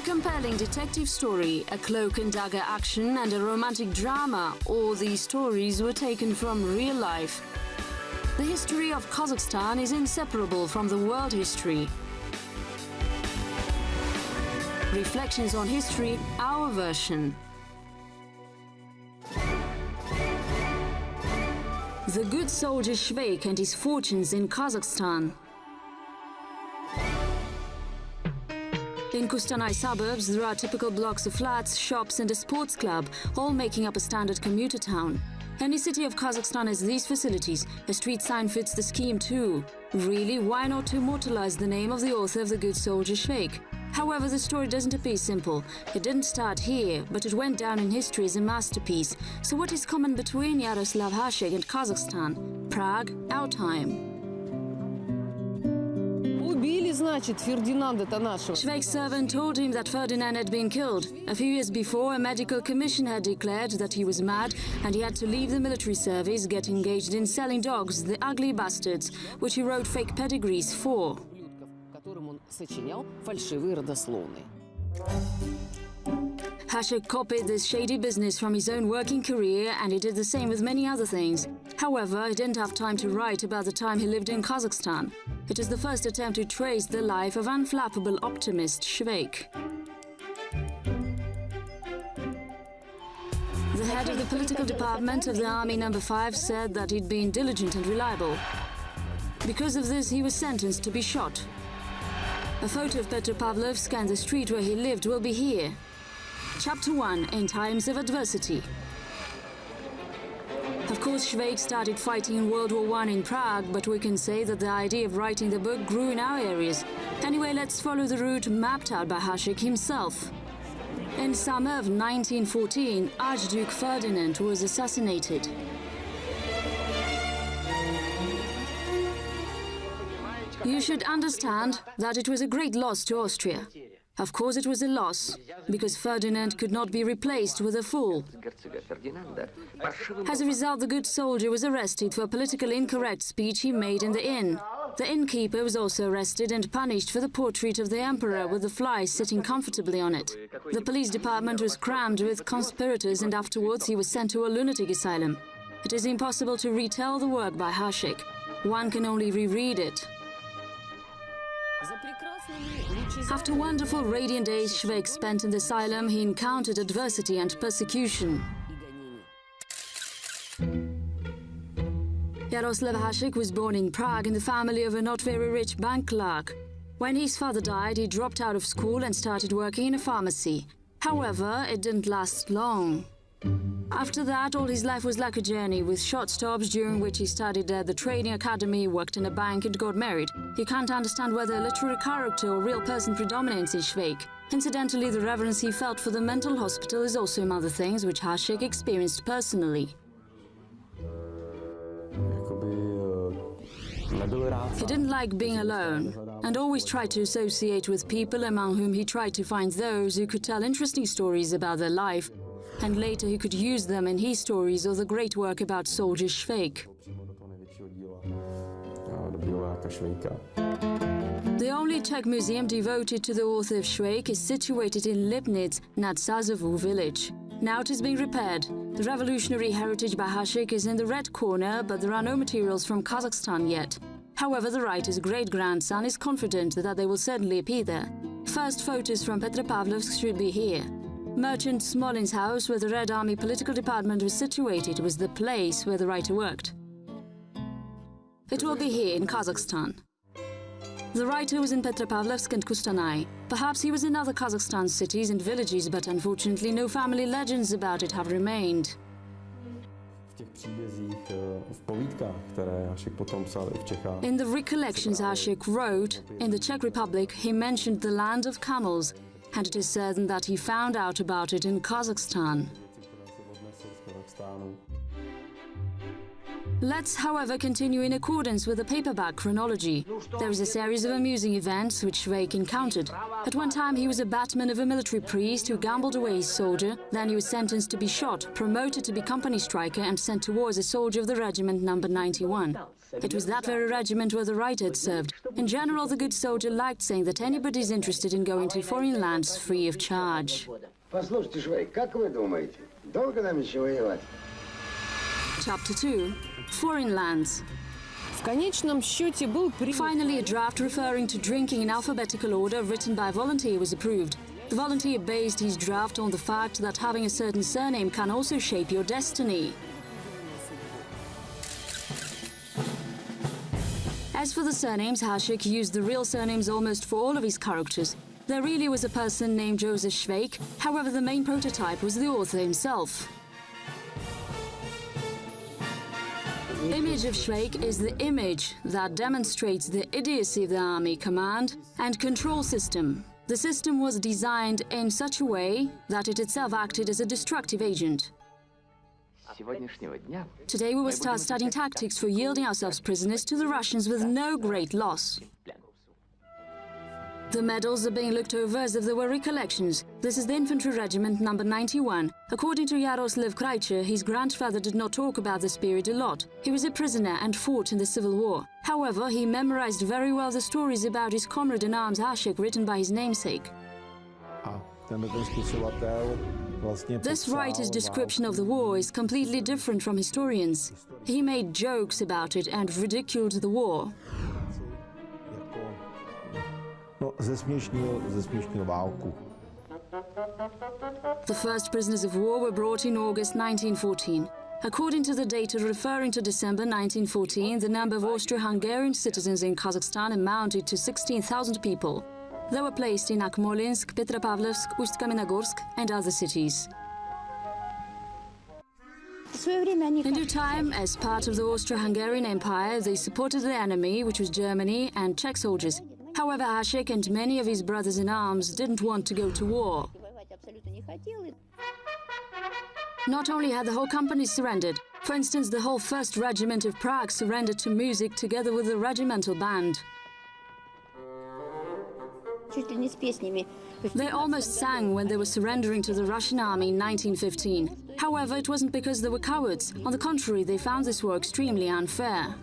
compelling detective story, a cloak and dagger action and a romantic drama, all these stories were taken from real life. The history of Kazakhstan is inseparable from the world history. Reflections on history, our version. The good soldier Svejk and his fortunes in Kazakhstan. In Kustanai suburbs, there are typical blocks of flats, shops and a sports club, all making up a standard commuter town. Any city of Kazakhstan has these facilities. A street sign fits the scheme too. Really, why not to immortalize the name of the author of The Good Soldier Svejk? However, the story doesn't appear simple. It didn't start here, but it went down in history as a masterpiece. So what is common between Yaroslav Hašek and Kazakhstan? Prague, our time. Svejk's servant told him that Ferdinand had been killed. A few years before, a medical commission had declared that he was mad and he had to leave the military service, get engaged in selling dogs, the ugly bastards, which he wrote fake pedigrees for. Hašek copied this shady business from his own working career, and he did the same with many other things. However, he didn't have time to write about the time he lived in Kazakhstan. It is the first attempt to trace the life of unflappable optimist Svejk. The head of the political department of the Army No. 5 said that he'd been diligent and reliable. Because of this, he was sentenced to be shot. A photo of Petropavlovsk and the street where he lived will be here. Chapter 1, in times of adversity. Of course, Svejk started fighting in World War I in Prague, but we can say that the idea of writing the book grew in our areas. Anyway, let's follow the route mapped out by Hašek himself. In summer of 1914, Archduke Ferdinand was assassinated. You should understand that it was a great loss to Austria. Of course it was a loss, because Ferdinand could not be replaced with a fool. As a result, the good soldier was arrested for a politically incorrect speech he made in the inn. The innkeeper was also arrested and punished for the portrait of the emperor with the fly sitting comfortably on it. The police department was crammed with conspirators, and afterwards he was sent to a lunatic asylum. It is impossible to retell the work by Hašek. One can only reread it. After wonderful radiant days Svejk spent in the asylum, he encountered adversity and persecution. Yaroslav Hašek was born in Prague in the family of a not very rich bank clerk. When his father died, he dropped out of school and started working in a pharmacy. However, it didn't last long. After that, all his life was like a journey, with short stops during which he studied at the training academy, worked in a bank and got married. You can't understand whether a literary character or real person predominates in Svejk. Incidentally, the reverence he felt for the mental hospital is also among the things which Hašek experienced personally. He didn't like being alone, and always tried to associate with people, among whom he tried to find those who could tell interesting stories about their life, and later he could use them in his stories or the great work about soldier Svejk. The only Czech museum devoted to the author of Svejk is situated in Lipnitz, nad Sazovu village. Now it is being repaired. The revolutionary heritage by Hašek is in the red corner, but there are no materials from Kazakhstan yet. However, the writer's great-grandson is confident that they will certainly appear there. First photos from Petropavlovsk should be here. Merchant Smolin's house, where the Red Army political department was situated, was the place where the writer worked. It will be here in Kazakhstan. The writer was in Petropavlovsk and Kustanai. Perhaps he was in other Kazakhstan cities and villages, but unfortunately no family legends about it have remained. In the recollections Hašek wrote, in the Czech Republic he mentioned the land of camels, and it is certain that he found out about it in Kazakhstan. Let's, however, continue in accordance with the paperback chronology. There is a series of amusing events which Svejk encountered. At one time he was a batman of a military priest who gambled away his soldier, then he was sentenced to be shot, promoted to be company striker and sent to war as a soldier of the regiment number 91. It was that very regiment where the writer had served. In general, the good soldier liked saying that anybody's interested in going to foreign lands free of charge. Послушайте, Svejk, как вы думаете, долго нам еще воевать? Chapter 2. Foreign lands. Finally, a draft referring to drinking in alphabetical order written by a volunteer was approved. The volunteer based his draft on the fact that having a certain surname can also shape your destiny. As for the surnames, Hašek used the real surnames almost for all of his characters. There really was a person named Joseph Svejk, however the main prototype was the author himself. Image of Svejk is the image that demonstrates the idiocy of the army command and control system. The system was designed in such a way that it itself acted as a destructive agent. Today we will start studying tactics for yielding ourselves prisoners to the Russians with no great loss. The medals are being looked over as if they were recollections. This is the infantry regiment number 91. According to Jaroslav Krajčer, his grandfather did not talk about this period a lot. He was a prisoner and fought in the Civil War. However, he memorized very well the stories about his comrade in arms Hašek written by his namesake. This writer's description of the war is completely different from historians. He made jokes about it and ridiculed the war. The first prisoners of war were brought in August 1914. According to the data referring to December 1914, the number of Austro-Hungarian citizens in Kazakhstan amounted to 16,000 people. They were placed in Akmolinsk, Petropavlovsk, Ust-Kamenogorsk and other cities. In due time, as part of the Austro-Hungarian Empire, they supported the enemy, which was Germany, and Czech soldiers. However, Hašek and many of his brothers-in-arms didn't want to go to war. Not only had the whole company surrendered, for instance, the whole 1st Regiment of Prague surrendered to music together with the regimental band. They almost sang when they were surrendering to the Russian army in 1915. However, it wasn't because they were cowards. On the contrary, they found this war extremely unfair.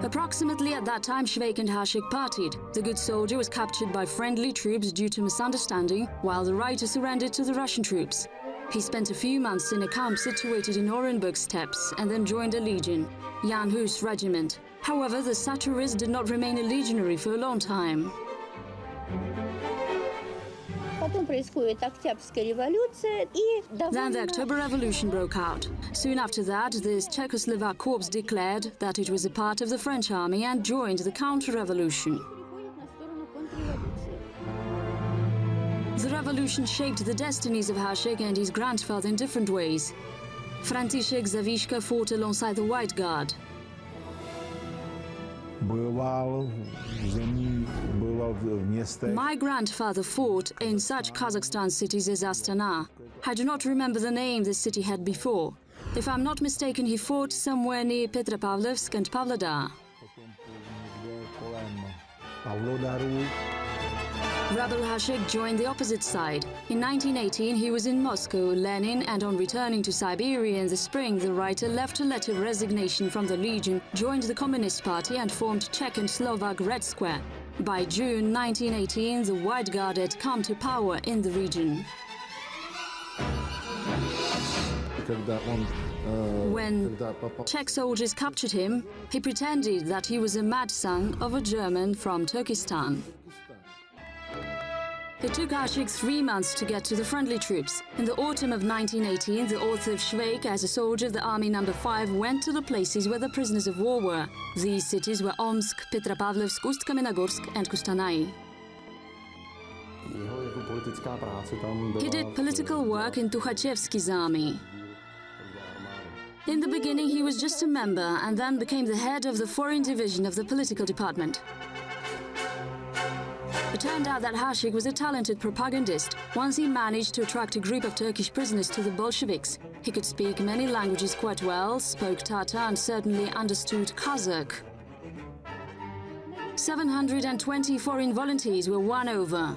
Approximately at that time, Svejk and Hašek partied. The good soldier was captured by friendly troops due to misunderstanding, while the writer surrendered to the Russian troops. He spent a few months in a camp situated in Orenburg steppes and then joined a legion, Jan Hus regiment. However, the satirist did not remain a legionary for a long time. Then the October Revolution broke out. Soon after that, this Czechoslovak corps declared that it was a part of the French army and joined the counter-revolution. The revolution shaped the destinies of Hašek and his grandfather in different ways. František Zavíška fought alongside the White Guard. My grandfather fought in such Kazakhstan cities as Astana. I do not remember the name this city had before. If I'm not mistaken, he fought somewhere near Petropavlovsk and Pavlodar. Rebel Hašek joined the opposite side. In 1918, he was in Moscow, Lenin, and on returning to Siberia in the spring, the writer left a letter of resignation from the Legion, joined the Communist Party and formed Czech and Slovak Red Square. By June 1918, the White Guard had come to power in the region. When Czech soldiers captured him, he pretended that he was a mad son of a German from Turkestan. It took Hašek 3 months to get to the friendly troops. In the autumn of 1918, the author of Svejk, as a soldier of the Army No. 5, went to the places where the prisoners of war were. These cities were Omsk, Petropavlovsk, Ust-Kamenogorsk and Kustanai. He did political work in Tukhachevsky's army. In the beginning, he was just a member and then became the head of the foreign division of the political department. It turned out that Hašek was a talented propagandist. Once he managed to attract a group of Turkish prisoners to the Bolsheviks. He could speak many languages quite well, spoke Tatar and certainly understood Kazakh. 720 foreign volunteers were won over.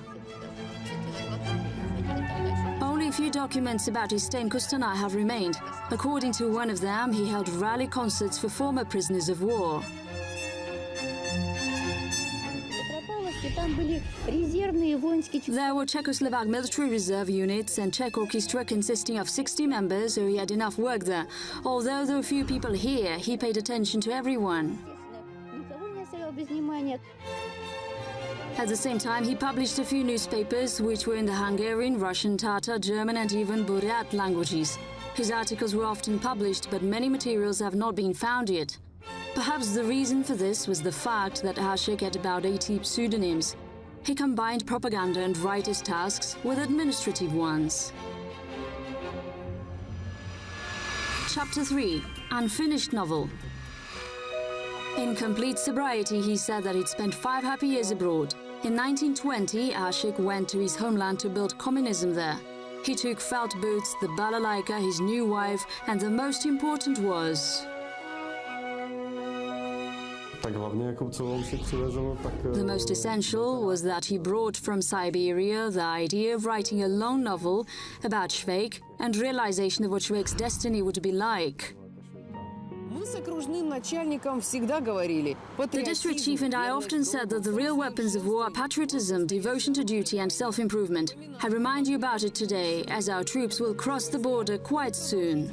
Only few documents about his stay in Kustanai have remained. According to one of them, he held rally concerts for former prisoners of war. There were Czechoslovak military reserve units and Czech orchestra consisting of 60 members, so he had enough work there. Although there were few people here, he paid attention to everyone. At the same time, he published a few newspapers which were in the Hungarian, Russian, Tatar, German and even Buryat languages. His articles were often published, but many materials have not been found yet. Perhaps the reason for this was the fact that Hašek had about 80 pseudonyms. He combined propaganda and writer's tasks with administrative ones. Chapter 3. Unfinished novel. In complete sobriety, he said that he'd spent 5 happy years abroad. In 1920, Hašek went to his homeland to build communism there. He took felt boots, the balalaika, his new wife, and the most important was... The most essential was that he brought from Siberia the idea of writing a long novel about Svejk and realization of what Svejk's destiny would be like. The district chief and I often said that the real weapons of war are patriotism, devotion to duty and self-improvement. I remind you about it today, as our troops will cross the border quite soon.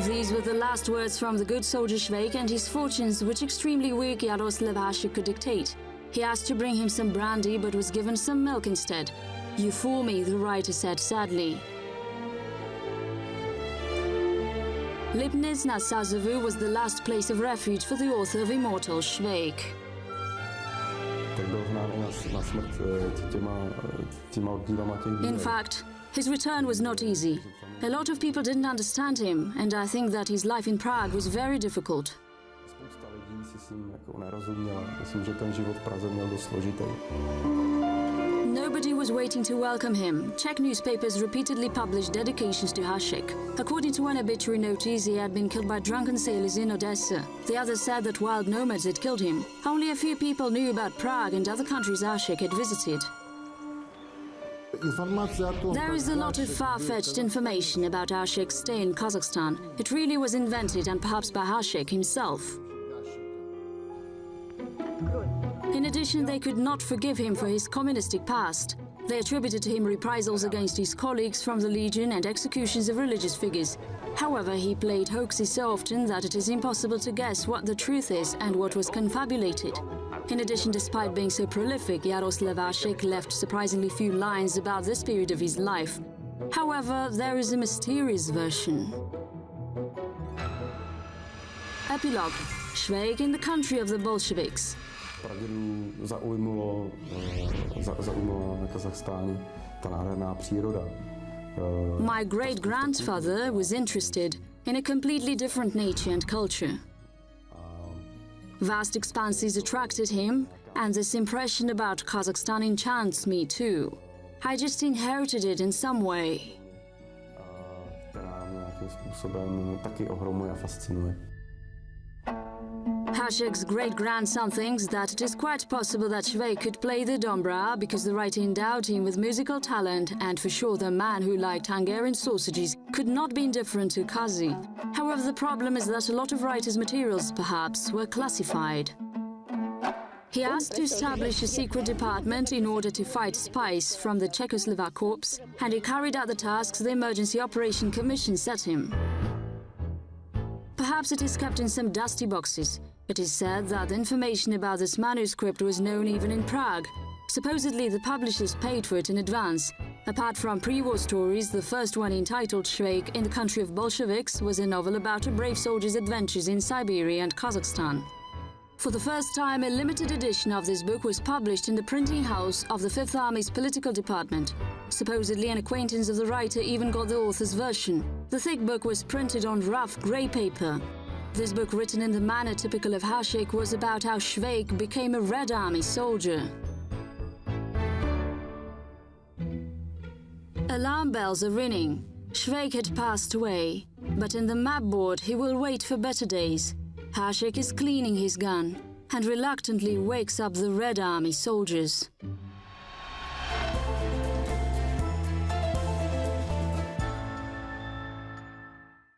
These were the last words from the good soldier Svejk and his fortunes, which extremely weak Jaroslav Hašek could dictate. He asked to bring him some brandy, but was given some milk instead. "You fool me," the writer said sadly. Lipnitz nad Sazovu was the last place of refuge for the author of Immortal Svejk. In fact, his return was not easy. A lot of people didn't understand him, and I think that his life in Prague was very difficult. Nobody was waiting to welcome him. Czech newspapers repeatedly published dedications to Hašek. According to one obituary notice, he had been killed by drunken sailors in Odessa. The others said that wild nomads had killed him. Only a few people knew about Prague and other countries Hašek had visited. There is a lot of far-fetched information about Hašek's stay in Kazakhstan. It really was invented, and perhaps by Hašek himself. In addition, they could not forgive him for his communistic past. They attributed to him reprisals against his colleagues from the Legion and executions of religious figures. However, he played hoaxes so often that it is impossible to guess what the truth is and what was confabulated. In addition, despite being so prolific, Jaroslav Hašek left surprisingly few lines about this period of his life. However, there is a mysterious version. Epilogue. Svejk in the country of the Bolsheviks. My great-grandfather was interested in a completely different nature and culture. Vast expanses attracted him, and this impression about Kazakhstan enchants me too. I just inherited it in some way. Hašek's great-grandson thinks that it is quite possible that Svejk could play the dobra because the writer endowed him with musical talent, and for sure the man who liked Hungarian sausages could not be indifferent to Kazi. However, the problem is that a lot of writers' materials, perhaps, were classified. He asked to establish a secret department in order to fight spies from the Czechoslovak Corps, and he carried out the tasks the Emergency Operation Commission set him. Perhaps it is kept in some dusty boxes. It is said that the information about this manuscript was known even in Prague. Supposedly, the publishers paid for it in advance. Apart from pre-war stories, the first one, entitled Svejk in the Country of Bolsheviks, was a novel about a brave soldier's adventures in Siberia and Kazakhstan. For the first time, a limited edition of this book was published in the printing house of the Fifth Army's political department. Supposedly, an acquaintance of the writer even got the author's version. The thick book was printed on rough grey paper. This book, written in the manner typical of Hašek, was about how Svejk became a Red Army soldier. Alarm bells are ringing. Svejk had passed away, but in the map board he will wait for better days. Hašek is cleaning his gun. and reluctantly wakes up the Red Army soldiers.